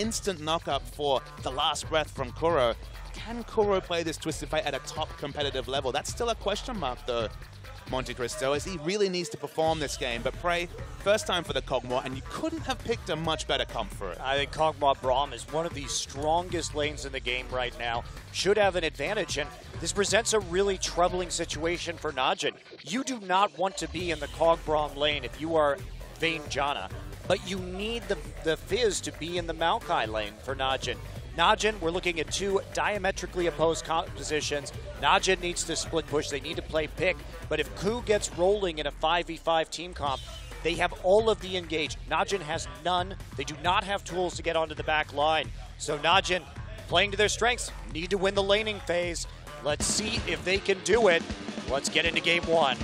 instant knock-up for the last breath from KOO. Can KOO play this Twisted Fate at a top competitive level? That's still a question mark, though, Monte Cristo, as he really needs to perform this game. But Prey, first time for the Kog'Maw, and you couldn't have picked a much better comp for it. I think Kog'Maw Braum is one of the strongest lanes in the game right now. Should have an advantage, and this presents a really troubling situation for NaJin. You do not want to be in the Kog Braum lane if you are Vayne Janna, but you need the Fizz to be in the Maokai lane for NaJin. NaJin, we're looking at two diametrically opposed positions. NaJin needs to split push. They need to play pick. But if KOO gets rolling in a 5v5 team comp, they have all of the engage. NaJin has none. They do not have tools to get onto the back line. So NaJin, playing to their strengths, need to win the laning phase. Let's see if they can do it. Let's get into game one.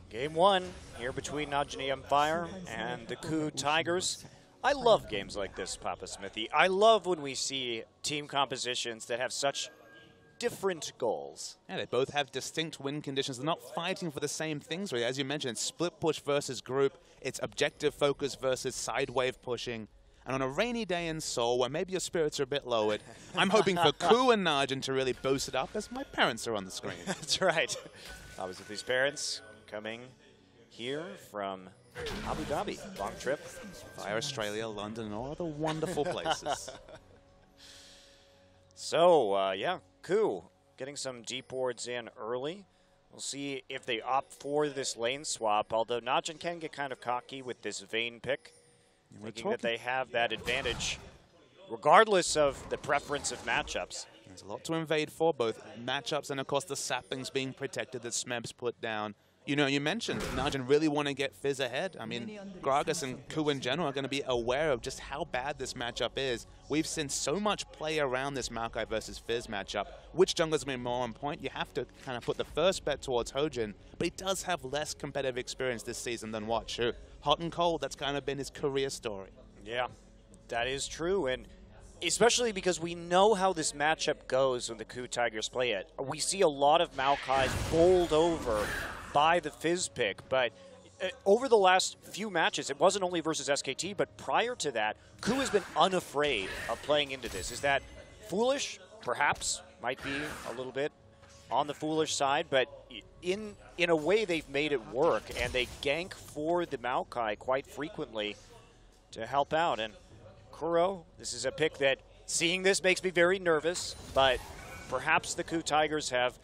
Game one here between NaJin Empire and the KOO Tigers. I love games like this, Papa Smithy. I love when we see team compositions that have such different goals. Yeah, they both have distinct win conditions. They're not fighting for the same things, really. As you mentioned, it's split push versus group. It's objective focus versus side wave pushing. And on a rainy day in Seoul, where maybe your spirits are a bit lowered, I'm hoping for KOO and NaJin to really boost it up, as my parents are on the screen. That's right. I was with these parents coming here from Abu Dhabi. Long trip. Via Australia, London, and all other wonderful places. So, yeah, KOO getting some deep wards in early. We'll see if they opt for this lane swap, although NaJin can get kind of cocky with this Vayne pick, thinking that they have that advantage regardless of the preference of matchups. There's a lot to invade for, both matchups and, of course, the saplings being protected that Smeb's put down. You know, you mentioned NaJin really want to get Fizz ahead. I mean, Gragas and KOO in general are going to be aware of just how bad this matchup is. We've seen so much play around this Maokai versus Fizz matchup. Which jungler's been more on point? You have to kind of put the first bet towards NaJin, but he does have less competitive experience this season than Watch, who, hot and cold, that's kind of been his career story. Yeah, that is true, and especially because we know how this matchup goes when the KOO Tigers play it. We see a lot of Maokais bowled over by the Fizz pick, but over the last few matches, it wasn't only versus SKT, but prior to that, KOO has been unafraid of playing into this. Is that foolish? Perhaps. Might be a little bit on the foolish side, but in a way they've made it work, and they gank for the Maokai quite frequently to help out. And KOO, this is a pick that, seeing this makes me very nervous, but perhaps the KOO Tigers have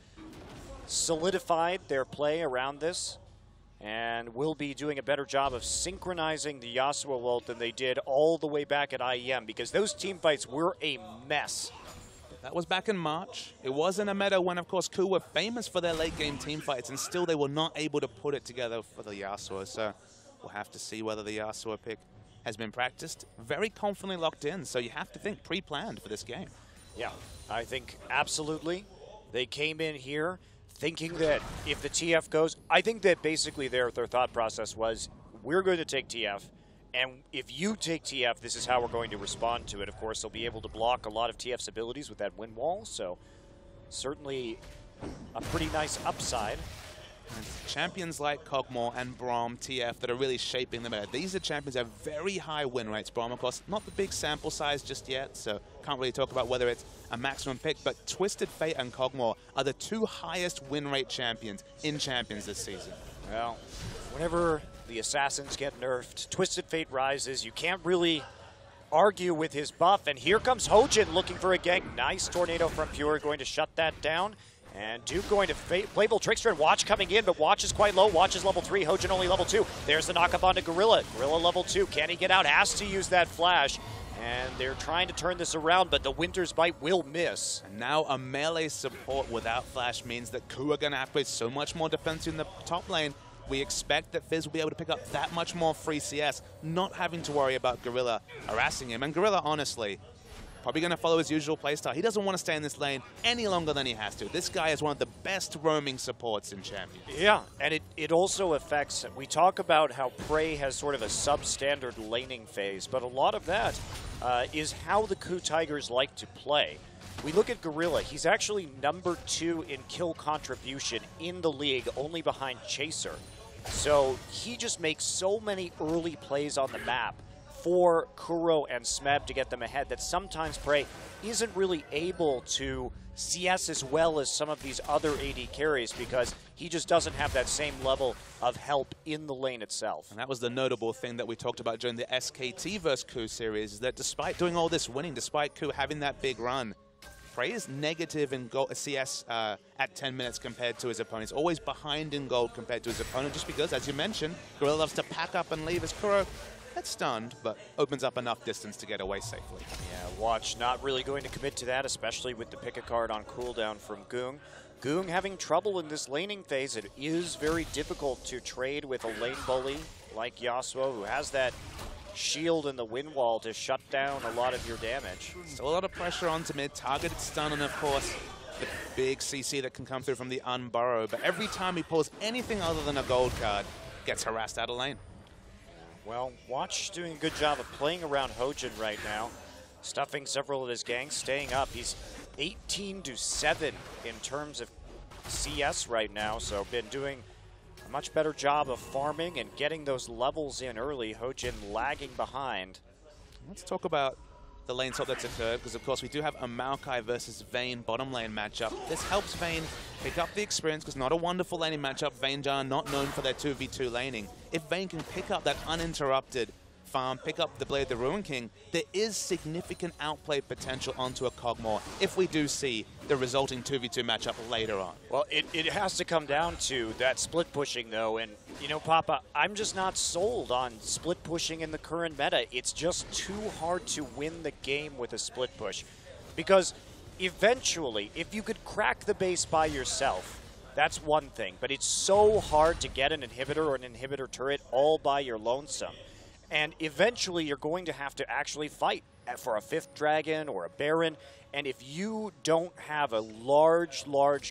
solidified their play around this and will be doing a better job of synchronizing the Yasuo ult than they did all the way back at IEM, because those team fights were a mess. That was back in March. It was in a meta when, of course, KOO were famous for their late-game team fights, and still they were not able to put it together for the Yasuo. So we'll have to see whether the Yasuo pick has been practiced. Very confidently locked in, so you have to think pre-planned for this game. Yeah, I think absolutely. They came in here thinking that if the TF goes, I think that basically their thought process was, we're going to take TF, and if you take TF, this is how we're going to respond to it. Of course, they'll be able to block a lot of TF's abilities with that wind wall, so certainly a pretty nice upside. And champions like Kog'Maw and Braum, TF, that are really shaping the meta. These are champions that have very high win rates. Braum, of course, not the big sample size just yet, so can't really talk about whether it's a maximum pick, but Twisted Fate and Kog'Maw are the two highest win rate champions in Champions this season. Well, whenever the Assassins get nerfed, Twisted Fate rises. You can't really argue with his buff, and here comes NaJin looking for a gank. Nice tornado from Pure, going to shut that down. And Duke going to Playable Trickster, and Watch coming in, but Watch is quite low. Watch is level 3, NaJin only level 2. There's the knock-up onto Gorilla. Gorilla level 2. Can he get out? Has to use that flash. And they're trying to turn this around, but the Winter's Bite will miss. And now a melee support without flash means that KOO are going to have to play so much more defense in the top lane. We expect that Fizz will be able to pick up that much more free CS, not having to worry about Gorilla harassing him. And Gorilla, honestly, Probably going to follow his usual playstyle. He doesn't want to stay in this lane any longer than he has to. This guy is one of the best roaming supports in Champions. Yeah, and it also affects, we talk about how Prey has sort of a substandard laning phase, but a lot of that is how the KOO Tigers like to play. We look at Gorilla, he's actually #2 in kill contribution in the league, only behind Chaser. So he just makes so many early plays on the map for Kuro and Smeb to get them ahead that sometimes Prey isn't really able to CS as well as some of these other AD carries because he just doesn't have that same level of help in the lane itself. And that was the notable thing that we talked about during the SKT vs. KOO series, is that despite doing all this winning, despite KOO having that big run, Prey is negative in gold, CS at 10 minutes compared to his opponents. Always behind in gold compared to his opponent, just because, as you mentioned, Gorilla loves to pack up and leave as Kuro gets stunned, but opens up enough distance to get away safely. Yeah, Watch not really going to commit to that, especially with the pick a card on cooldown from Goong. Goong having trouble in this laning phase. It is very difficult to trade with a lane bully like Yasuo, who has that shield in the wind wall to shut down a lot of your damage. Still a lot of pressure onto mid, targeted stun, and of course the big CC that can come through from the unburrow. But every time he pulls anything other than a gold card, gets harassed out of lane. Well, Watch doing a good job of playing around HoJin right now, stuffing several of his gangs, staying up. He's 18-7 in terms of CS right now, so been doing a much better job of farming and getting those levels in early. HoJin lagging behind. Let's talk about the lane swap that's occurred, because of course we do have a Maokai versus Vayne bottom lane matchup. This helps Vayne pick up the experience, because not a wonderful laning matchup. Vayne are not known for their 2v2 laning. If Vayne can pick up that uninterrupted farm, pick up the Blade of the Ruin King, there is significant outplay potential onto a Kog'Maw if we do see the resulting 2v2 matchup later on. Well, it has to come down to that split pushing, though, and, you know, Papa, I'm just not sold on split pushing in the current meta. It's just too hard to win the game with a split push, because eventually, if you could crack the base by yourself, that's one thing, but it's so hard to get an inhibitor or an inhibitor turret all by your lonesome. And eventually, you're going to have to actually fight for a 5th dragon or a baron. And if you don't have a large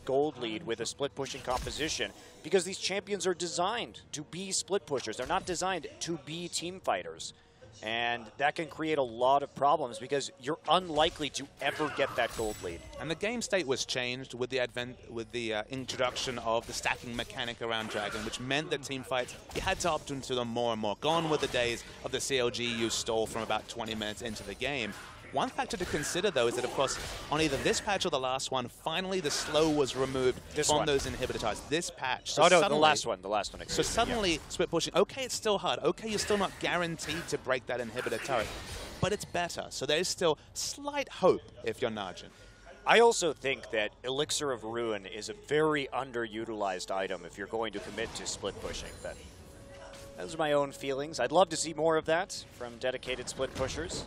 gold lead with a split pushing composition, because these champions are designed to be split pushers, they're not designed to be team fighters. And that can create a lot of problems because you're unlikely to ever get that gold lead. And the game state was changed with the introduction of the stacking mechanic around Dragon, which meant that team fights, you had to opt into them more and more. Gone were the days of the CLG you stole from about 20 minutes into the game. One factor to consider, though, is that, of course, on either this patch or the last one, finally the slow was removed from those inhibitor tiles. This patch. So the last one. So suddenly, split pushing, okay, it's still hard. Okay, you're still not guaranteed to break that inhibitor turret, but it's better. So there's still slight hope if you're NaJin. I also think that Elixir of Ruin is a very underutilized item if you're going to commit to split pushing. But those are my own feelings. I'd love to see more of that from dedicated split pushers.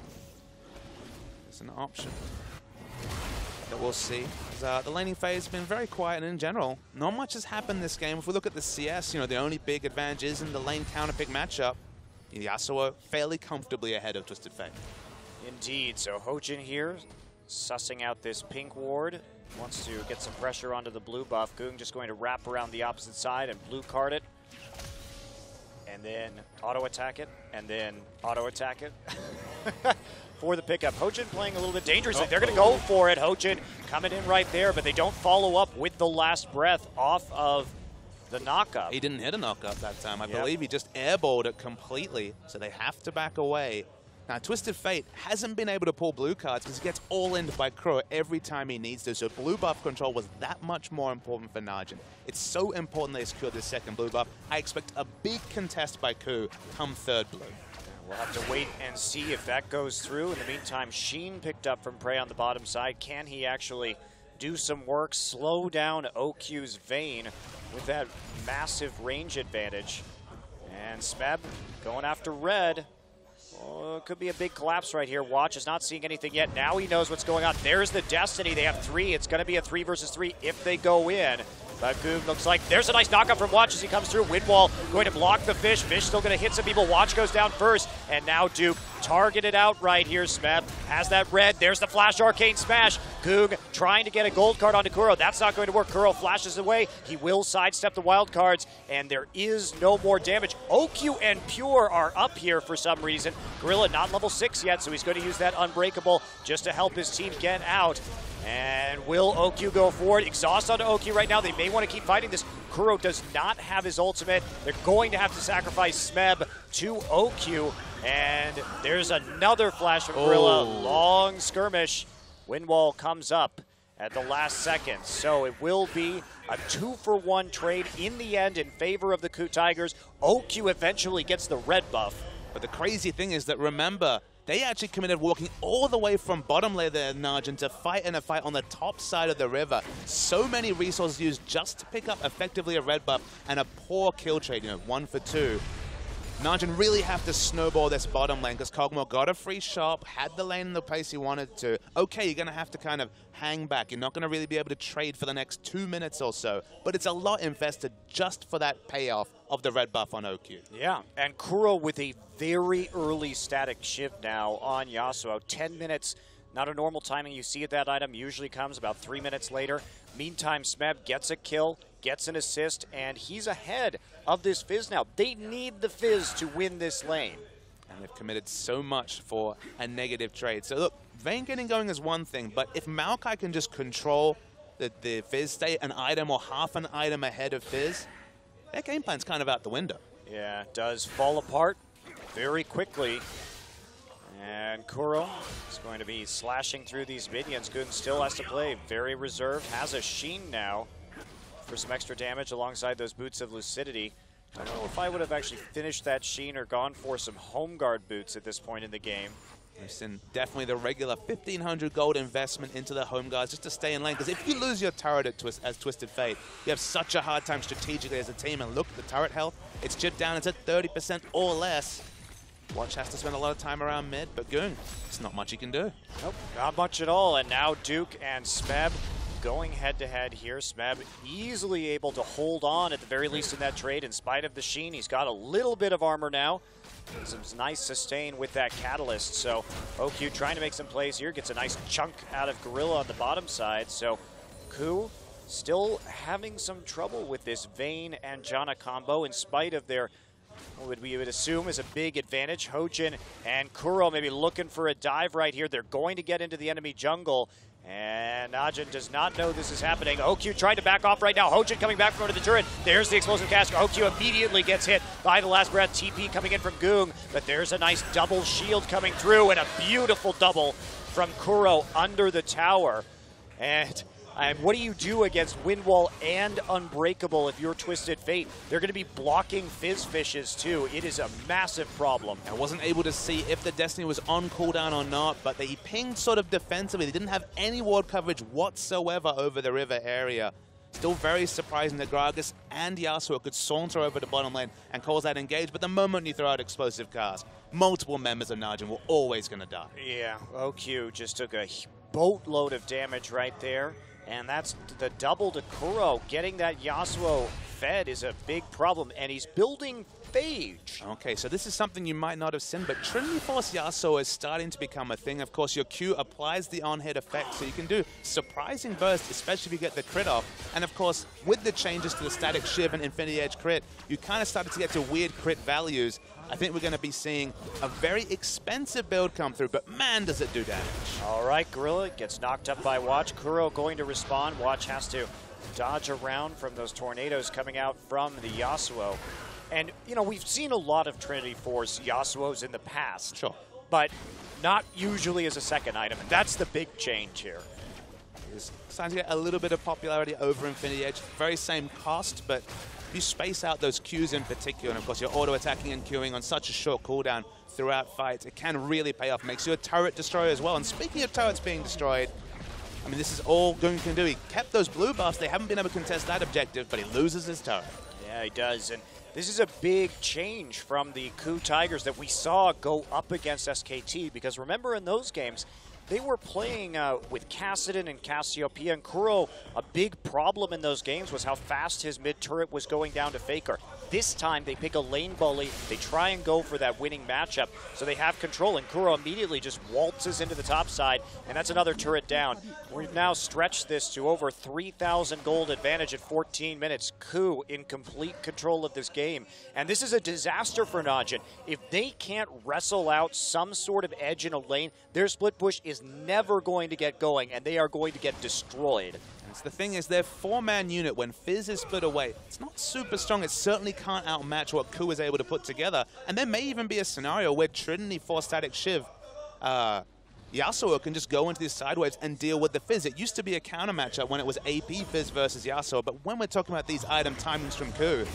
It's an option that we'll see. The laning phase has been very quiet, and in general, not much has happened this game. If we look at the CS, you know, the only big advantage is in the lane counterpick matchup. Yasuo fairly comfortably ahead of Twisted Fate. Indeed. So HoJin here, sussing out this pink ward. Wants to get some pressure onto the blue buff. Goong just going to wrap around the opposite side and blue card it. And then auto-attack it. And then auto-attack it. For the pickup. HoJin playing a little bit dangerously. They're going to go for it. HoJin coming in right there, but they don't follow up with the last breath off of the knockup. He didn't hit a knockup that time. I believe he just airballed it completely, so they have to back away. Now, Twisted Fate hasn't been able to pull blue cards because he gets all-in by KOO every time he needs to, so blue buff control was that much more important for NaJin. It's so important they secured this second blue buff. I expect a big contest by KOO come third blue. We'll have to wait and see if that goes through. In the meantime, Sheen picked up from Prey on the bottom side. Can he actually do some work, slow down OQ's Vayne with that massive range advantage? And Smeb going after red. Oh, it could be a big collapse right here. Watch is not seeing anything yet. Now he knows what's going on. There's the Destiny. They have 3. It's going to be a 3 versus 3 if they go in. But Goog looks like there's a nice knockup from Watch as he comes through. Windwall going to block the Fish. Fish still going to hit some people. Watch goes down first. And now Duke targeted out right here. Smeb has that red. There's the flash arcane smash. Goog trying to get a gold card onto Kuro. That's not going to work. Kuro flashes away. He will sidestep the wild cards. And there is no more damage. OQ and Pure are up here for some reason. Gorilla not level 6 yet, so he's going to use that Unbreakable just to help his team get out. And will OQ go forward? Exhaust onto OQ right now. They may want to keep fighting this. Kuro does not have his ultimate. They're going to have to sacrifice Smeb to OQ. And there's another flash from Gorilla. Long skirmish. Windwall comes up at the last second. So it will be a 2-for-1 trade in the end in favor of the KOO Tigers. OQ eventually gets the red buff. But the crazy thing is that, remember, they actually committed walking all the way from bottom layer there, NaJin, to fight in a fight on the top side of the river. So many resources used just to pick up effectively a red buff and a poor kill trade, 1 for 2. NaJin really have to snowball this bottom lane because Kog'Maw got a free shop, had the lane in the place he wanted to. Okay, you're going to have to kind of hang back. You're not going to really be able to trade for the next 2 minutes or so. But it's a lot invested just for that payoff of the red buff on OQ. Yeah, and Kuro with a very early static shift now on Yasuo. 10 minutes, not a normal timing. You see that item usually comes about 3 minutes later. Meantime, Smeb gets a kill, gets an assist, and he's ahead of this Fizz now. They need the Fizz to win this lane. And they've committed so much for a negative trade. So look, Vayne getting going is one thing, but if Maokai can just control the Fizz, stay an item or half an item ahead of Fizz, their game plan's kind of out the window. Yeah, it does fall apart very quickly. And Kuro is going to be slashing through these minions. Goon still has to play very reserved. Has a Sheen now for some extra damage alongside those Boots of Lucidity. I don't know if I would have actually finished that Sheen or gone for some Home Guard boots at this point in the game. Listen, definitely the regular 1,500 gold investment into the home guards just to stay in lane. Because if you lose your turret as Twisted Fate, you have such a hard time strategically as a team. And look at the turret health. It's chipped down. It's at 30% or less. Watch has to spend a lot of time around mid, but Goon, it's not much he can do. Nope, not much at all. And now Duke and Smeb going head-to-head here. Smeb easily able to hold on, at the very least in that trade, in spite of the Sheen. He's got a little bit of armor now. Some nice sustain with that Catalyst. So OQ trying to make some plays here. Gets a nice chunk out of Gorilla on the bottom side. So KOO still having some trouble with this Vayne and Janna combo in spite of their, what we would assume is a big advantage. Hojin and Kuro maybe looking for a dive right here. They're going to get into the enemy jungle. And NaJin does not know this is happening. OQ trying to back off right now. Hojin coming back from under the turret. There's the explosive cast. OQ immediately gets hit by the last breath. TP coming in from Goong. But there's a nice double shield coming through and a beautiful double from Kuro under the tower. And what do you do against Windwall and Unbreakable if you're Twisted Fate? They're going to be blocking Fizz Fishes too. It is a massive problem. I wasn't able to see if the Destiny was on cooldown or not, but they pinged sort of defensively. They didn't have any ward coverage whatsoever over the river area. Still very surprising that Gragas and Yasuo could saunter over the bottom lane and cause that engage, but the moment you throw out explosive cast, multiple members of NaJin were always going to die. Yeah, OQ just took a boatload of damage right there. And that's the double to Kuro. Getting that Yasuo fed is a big problem, and he's building Phage. Okay, so this is something you might not have seen, but Trinity Force Yasuo is starting to become a thing. Of course, your Q applies the on-hit effect, so you can do surprising burst, especially if you get the crit off. And of course, with the changes to the static shiv and Infinity Edge crit, you kind of started to get to weird crit values. I think we're going to be seeing a very expensive build come through, but man, does it do damage. All right, Gorilla gets knocked up by Watch. Kuro going to respond. Watch has to dodge around from those tornadoes coming out from the Yasuo. And, we've seen a lot of Trinity Force Yasuos in the past. Sure. But not usually as a second item, and that's the big change here. It's starting to get a little bit of popularity over Infinity Edge. Very same cost, but you space out those Qs in particular, and of course you're auto-attacking and queuing on such a short cooldown throughout fights, it can really pay off. Makes you a turret destroyer as well. And speaking of turrets being destroyed, I mean, this is all Goon can do. He kept those blue buffs. They haven't been able to contest that objective, but he loses his turret. Yeah, he does. And this is a big change from the KOO Tigers that we saw go up against SKT, because remember in those games, they were playing with Kassadin and Cassiopeia, and KOO, a big problem in those games was how fast his mid-turret was going down to Faker. This time, they pick a lane bully, they try and go for that winning matchup, so they have control, and KOO immediately just waltzes into the top side, and that's another turret down. We've now stretched this to over 3,000 gold advantage at 14 minutes. KOO in complete control of this game, and this is a disaster for NaJin. If they can't wrestle out some sort of edge in a lane, their split push is never going to get going, and they are going to get destroyed. The thing is, their 4-man unit, when Fizz is split away, it's not super strong. It certainly can't outmatch what KOO is able to put together. And there may even be a scenario where Trinity 4 Static Shiv, Yasuo can just go into these sideways and deal with the Fizz. It used to be a counter matchup when it was AP Fizz versus Yasuo, but when we're talking about these item timings from KOO,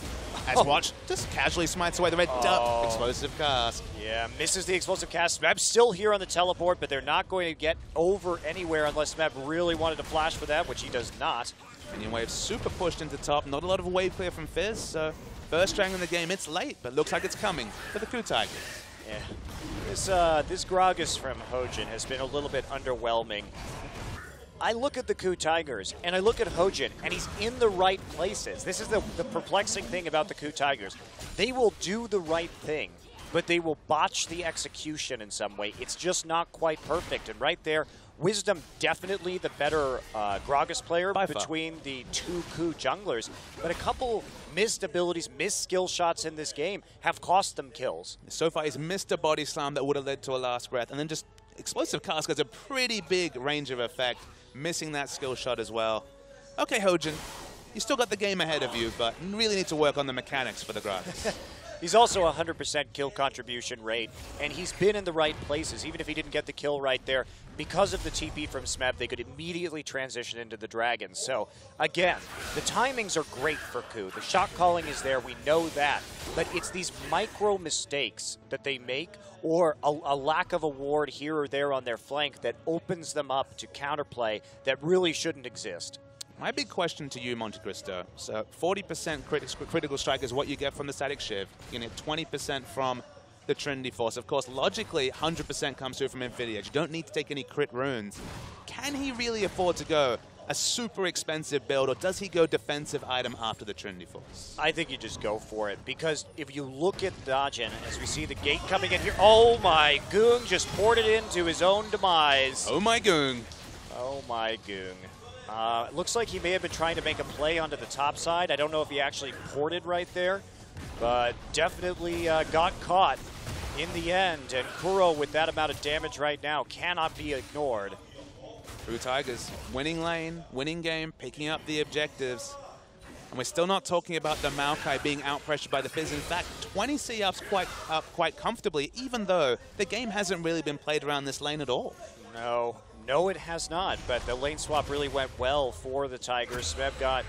as Watch just casually smites away the red duck. Explosive cast. Yeah, misses the explosive cast. Smeb's still here on the teleport, but they're not going to get over anywhere unless Smeb really wanted to flash for that, which he does not. Minion wave super pushed into top. Not a lot of wave clear from Fizz, so first dragon in the game. It's late, but looks like it's coming for the KOO Tigers. Yeah, this Gragas from NaJin has been a little bit underwhelming. I look at the KOO Tigers, and I look at NaJin, and he's in the right places. This is the perplexing thing about the KOO Tigers. They will do the right thing, but they will botch the execution in some way. It's just not quite perfect, and right there, Wisdom definitely the better Gragas player between the two KOO junglers, but a couple missed abilities, missed skill shots in this game have cost them kills. So far, he's missed a body slam that would have led to a last breath, and then just explosive cast has a pretty big range of effect, missing that skill shot as well. Okay, NaJin, you still got the game ahead of you, but you really need to work on the mechanics for the Gragas. He's also 100% kill contribution rate, and he's been in the right places. Even if he didn't get the kill right there, because of the TP from Smeb, they could immediately transition into the Dragon. So, again, the timings are great for KOO. The shot calling is there, we know that. But it's these micro mistakes that they make, or a lack of a ward here or there on their flank that opens them up to counterplay that really shouldn't exist. My big question to you, Monte Cristo. So 40% critical strike is what you get from the Static Shiv. You get 20% from the Trinity Force. Of course, logically, 100% comes through from Infinity Edge. You don't need to take any crit runes. Can he really afford to go a super expensive build, or does he go defensive item after the Trinity Force? I think you just go for it, because if you look at NaJin, as we see the gate coming in here, oh my, Goong just poured it into his own demise. Oh my Goong. Oh my Goong. It looks like he may have been trying to make a play onto the top side. I don't know if he actually ported right there, but definitely got caught in the end. And KOO, with that amount of damage right now, cannot be ignored. KOO Tigers winning lane, winning game, picking up the objectives. And we're still not talking about the Maokai being out-pressured by the Fizz. In fact, 20 C-ups quite comfortably, even though the game hasn't really been played around this lane at all. No, it has not, but the lane swap really went well for the Tigers. Smeb got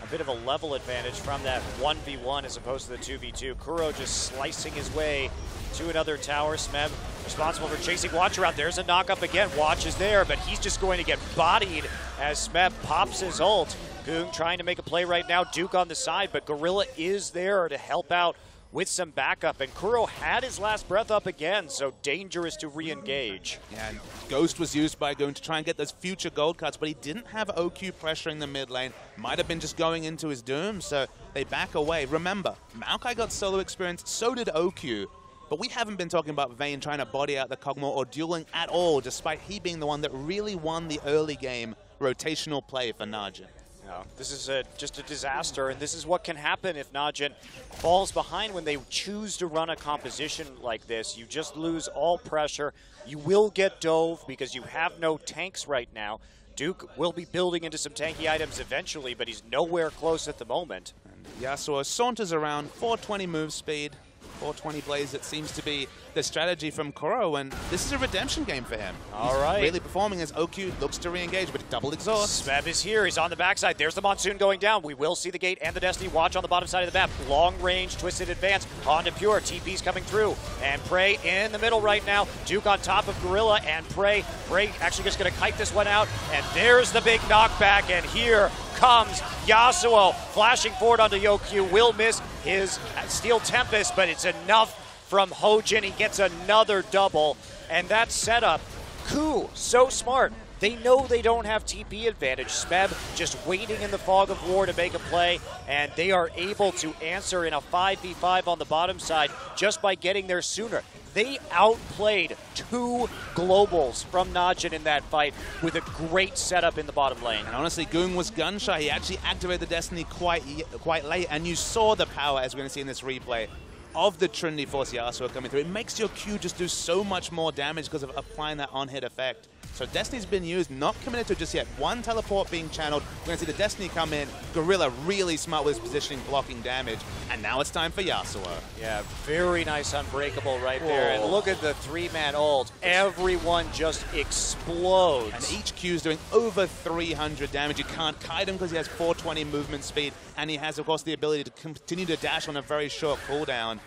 a bit of a level advantage from that 1v1 as opposed to the 2v2. KOO just slicing his way to another tower. Smeb responsible for chasing Watch around. There's a knock-up again. Watch is there, but he's just going to get bodied as Smeb pops his ult. Goong trying to make a play right now. Duke on the side, but Gorilla is there to help out with some backup, and KOO had his last breath up again, so dangerous to re-engage. Yeah, and Ghost was used by Goong to try and get those future gold cuts, but he didn't have OQ pressuring the mid lane. Might have been just going into his doom, so they back away. Remember, Maokai got solo experience, so did OQ, but we haven't been talking about Vayne trying to body out the Kog'Maw or dueling at all, despite he being the one that really won the early game rotational play for NaJin. No, this is just a disaster, and this is what can happen if NaJin falls behind when they choose to run a composition like this. You just lose all pressure. You will get dove because you have no tanks right now. Duke will be building into some tanky items eventually, but he's nowhere close at the moment. And Yasuo saunters around, 420 move speed, 420 blaze. It seems to be the strategy from KOO, and this is a redemption game for him. All right. Really performing as OQ looks to re-engage, but double exhaust. Smeb is here. He's on the backside. There's the Monsoon going down. We will see the gate and the Destiny Watch on the bottom side of the map. Long range, twisted advance. On to Pure. TP's coming through. And Prey in the middle right now. Duke on top of Gorilla and Prey. Prey actually just going to kite this one out. And there's the big knockback. And here comes Yasuo. Flashing forward onto OQ. Will miss his Steel Tempest, but it's enough from NaJin. He gets another double, and that setup KOO, so smart. They know they don't have TP advantage. Smeb just waiting in the fog of war to make a play, and they are able to answer in a 5v5 on the bottom side just by getting there sooner. They outplayed 2 globals from NaJin in that fight with a great setup in the bottom lane. And honestly, Goong was gun-shy. He actually activated the Destiny quite late, and you saw the power, as we're going to see in this replay, of the Trinity Force Yasuo coming through. It makes your Q just do so much more damage because of applying that on-hit effect. So Destiny's been used, not committed to just yet. One teleport being channeled. We're going to see the Destiny come in. Gorilla really smart with his positioning, blocking damage. And now it's time for Yasuo. Yeah, very nice Unbreakable right there. And look at the 3-man ult. Everyone just explodes. And each Q is doing over 300 damage. You can't kite him because he has 420 movement speed. And he has, of course, the ability to continue to dash on a very short cooldown.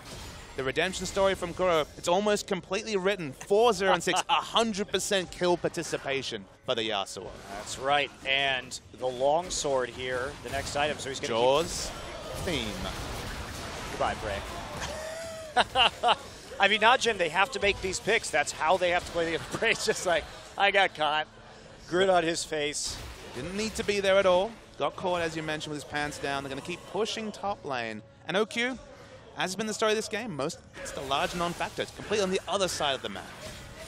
The redemption story from KOO, it's almost completely written. 4-0 and 6, 100% kill participation for the Yasuo. That's right. And the longsword here, the next item. So he's going to Jaws theme. Goodbye, Bray. I mean, NaJin, they have to make these picks. That's how they have to play the game. Bray's just like, I got caught. Grin on his face. Didn't need to be there at all. Got caught, as you mentioned, with his pants down. They're going to keep pushing top lane. And OQ, as has been the story of this game, it's the large non-factor. It's completely on the other side of the map.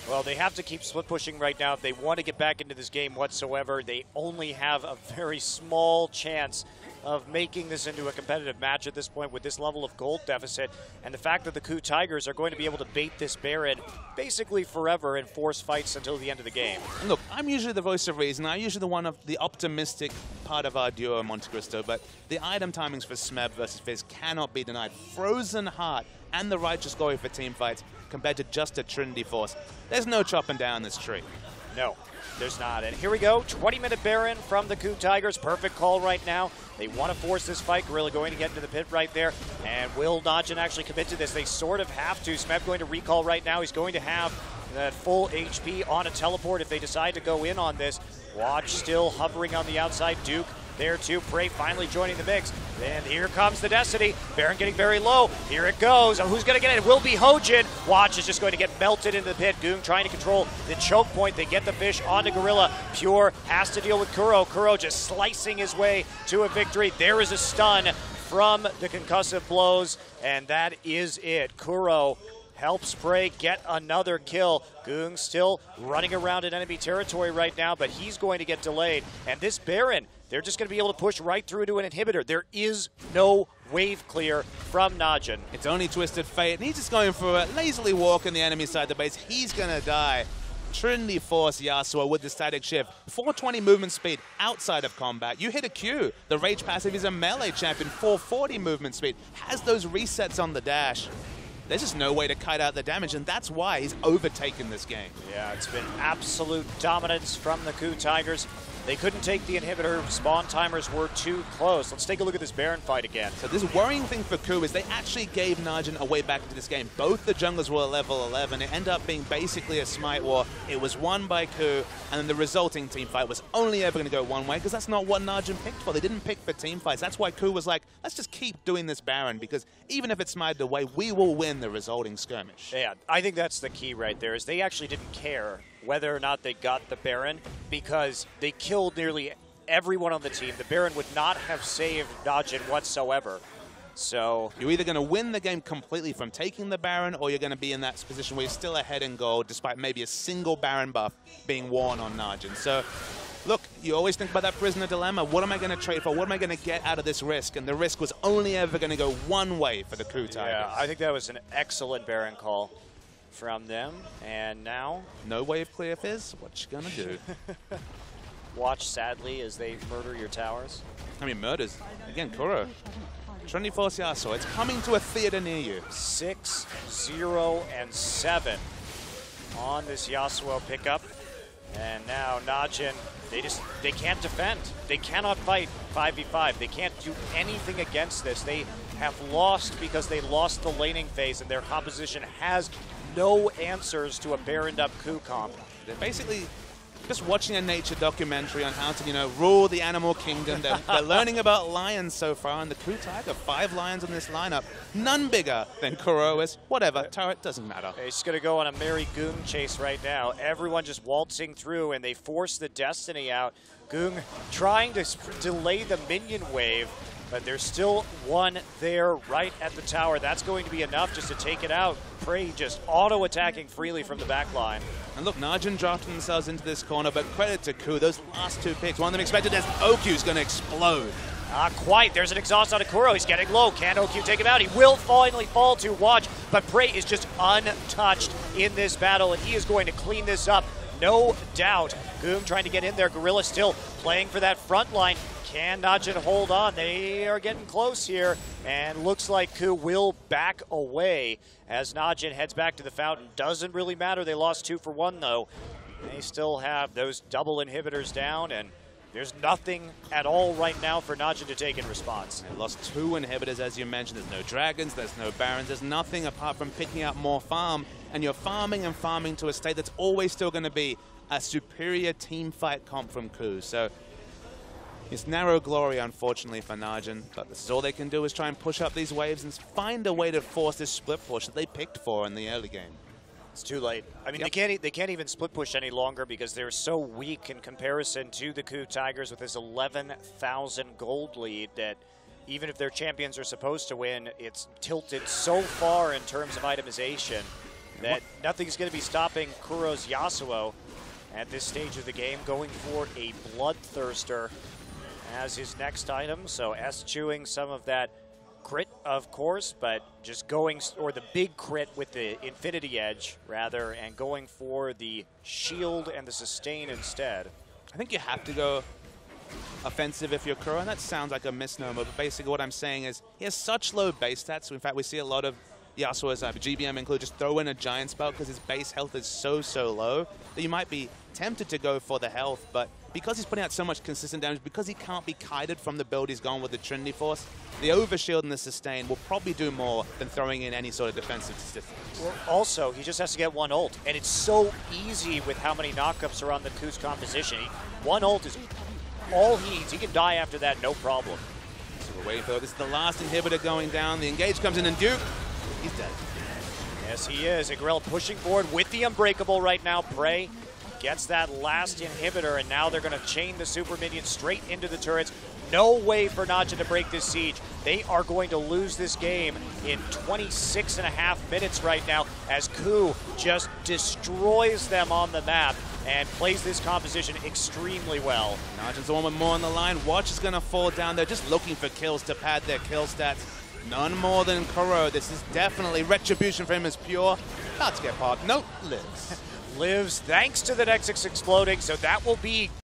Well, they have to keep split pushing right now. If they want to get back into this game whatsoever, they only have a very small chance of making this into a competitive match at this point with this level of gold deficit. And the fact that the KOO Tigers are going to be able to bait this Baron basically forever and force fights until the end of the game. And look, I'm usually the voice of reason. I'm usually the one of the optimistic part of our duo, Monte Cristo, but the item timings for Smeb versus Fizz cannot be denied. Frozen Heart and the Righteous Glory for team fights compared to just a Trinity Force. There's no chopping down this tree. No, there's not. And here we go, 20-minute Baron from the KOO Tigers. Perfect call right now. They want to force this fight. Gorilla going to get into the pit right there. And will NaJin actually commit to this? They sort of have to. Smeb going to recall right now. He's going to have that full HP on a teleport if they decide to go in on this. Watch still hovering on the outside. Duke there too. Prey finally joining the mix. And here comes the Destiny. Baron getting very low. Here it goes. Oh, who's going to get it? It will be Hojin. Watch is just going to get melted into the pit. Goong trying to control the choke point. They get the fish onto Gorilla. Pure has to deal with KOO. KOO just slicing his way to a victory. There is a stun from the concussive blows. And that is it. KOO helps Prey get another kill. Goong still running around in enemy territory right now, but he's going to get delayed. And this Baron, they're just going to be able to push right through to an inhibitor. There is no wave clear from NaJin. It's only Twisted Fate, and he's just going for a lazily walk on the enemy side of the base. He's going to die. Trinity Force Yasuo with the static shift. 420 movement speed outside of combat. You hit a Q. The Rage passive is a melee champion. 440 movement speed. Has those resets on the dash. There's just no way to kite out the damage, and that's why he's overtaken this game. Yeah, it's been absolute dominance from the KOO Tigers. They couldn't take the inhibitor. Spawn timers were too close. Let's take a look at this Baron fight again. So this worrying thing for KOO is they actually gave NaJin a way back into this game. Both the junglers were level 11. It ended up being basically a smite war. It was won by KOO, and then the resulting team fight was only ever going to go one way because that's not what NaJin picked for. They didn't pick for team fights. That's why KOO was like, let's just keep doing this Baron because even if it's smited away, we will win the resulting skirmish. Yeah, I think that's the key right there is they actually didn't care whether or not they got the Baron because they killed nearly everyone on the team. The Baron would not have saved NaJin whatsoever. So you're either going to win the game completely from taking the Baron or you're going to be in that position where you're still ahead in gold despite maybe a single Baron buff being worn on NaJin. So look, you always think about that prisoner dilemma. What am I going to trade for? What am I going to get out of this risk? And the risk was only ever going to go one way for the KOO Tigers. Yeah, I think that was an excellent Baron call from them. And now no wave clear Fizz. What you gonna do? Watch sadly as they murder your towers. I mean, murders again. KOO, Trinity Force Yasuo. It's coming to a theater near you. 6-0-7 on this Yasuo pickup, and now NaJin. They can't defend. They cannot fight 5v5. They can't do anything against this. They have lost because they lost the laning phase, and their composition has no answers to a Baroned up KOO comp. They're basically just watching a nature documentary on how to, you know, rule the animal kingdom. They're learning about lions so far, and the KOO Tiger, 5 lions in this lineup. None bigger than KOO is. Whatever, turret doesn't matter. He's just going to go on a merry Goong chase right now. Everyone just waltzing through, and they force the Destiny out. Goong trying to delay the minion wave, but there's still one there right at the tower. That's going to be enough just to take it out. Prey just auto-attacking freely from the back line. And look, NaJin drafting themselves into this corner, but credit to KOO. Those last 2 picks, one of them expected as OQ's going to explode. Not quite. There's an exhaust on Akuro. He's getting low. Can OQ take him out? He will finally fall to watch, but Prey is just untouched in this battle, and he is going to clean this up. No doubt. Goong trying to get in there. Gorilla still playing for that front line. Can NaJin hold on? They are getting close here, and looks like KOO will back away as NaJin heads back to the fountain. Doesn't really matter. They lost 2 for 1, though. They still have those double inhibitors down, and there's nothing at all right now for NaJin to take in response. They lost 2 inhibitors, as you mentioned. There's no dragons, there's no barons, there's nothing apart from picking up more farm, and you're farming and farming to a state that's always still going to be a superior team fight comp from KOO. So it's narrow glory, unfortunately, for NaJin, but this is all they can do is try and push up these waves and find a way to force this split push that they picked for in the early game. It's too late. I mean, Yep. they can't even split push any longer because they're so weak in comparison to the KOO Tigers with this 11,000 gold lead that even if their champions are supposed to win, it's tilted so far in terms of itemization that nothing's going to be stopping Kuro's Yasuo at this stage of the game, going for a Bloodthirster as his next item. So eschewing some of that crit, of course, but just going, or the big crit with the Infinity Edge, rather, and going for the shield and the sustain instead. I think you have to go offensive if you're KOO, and that sounds like a misnomer, but basically what I'm saying is he has such low base stats. In fact, we see a lot of Yasuo's, GBM include, just throw in a giant spell because his base health is so low that you might be tempted to go for the health, but because he's putting out so much consistent damage, because he can't be kited from the build he's gone with the Trinity Force, the overshield and the sustain will probably do more than throwing in any sort of defensive statistics. Well, also, he just has to get one ult, and it's so easy with how many knockups are on the KOO's composition. One ult is all he needs. He can die after that, no problem. So we're waiting for this is the last inhibitor going down. The engage comes in, and Duke, he's dead. Yes, he is. Agrel pushing forward with the Unbreakable right now. Prey gets that last inhibitor, and now they're going to chain the super minion straight into the turrets. No way for NaJin to break this siege. They are going to lose this game in 26.5 minutes right now as KOO just destroys them on the map and plays this composition extremely well. NaJin's the one with more on the line. Watch is going to fall down. They're just looking for kills to pad their kill stats. None more than KOO. This is definitely retribution for him as pure. About to get parked. Nope, lives. Lives thanks to the Nexus exploding, so that will be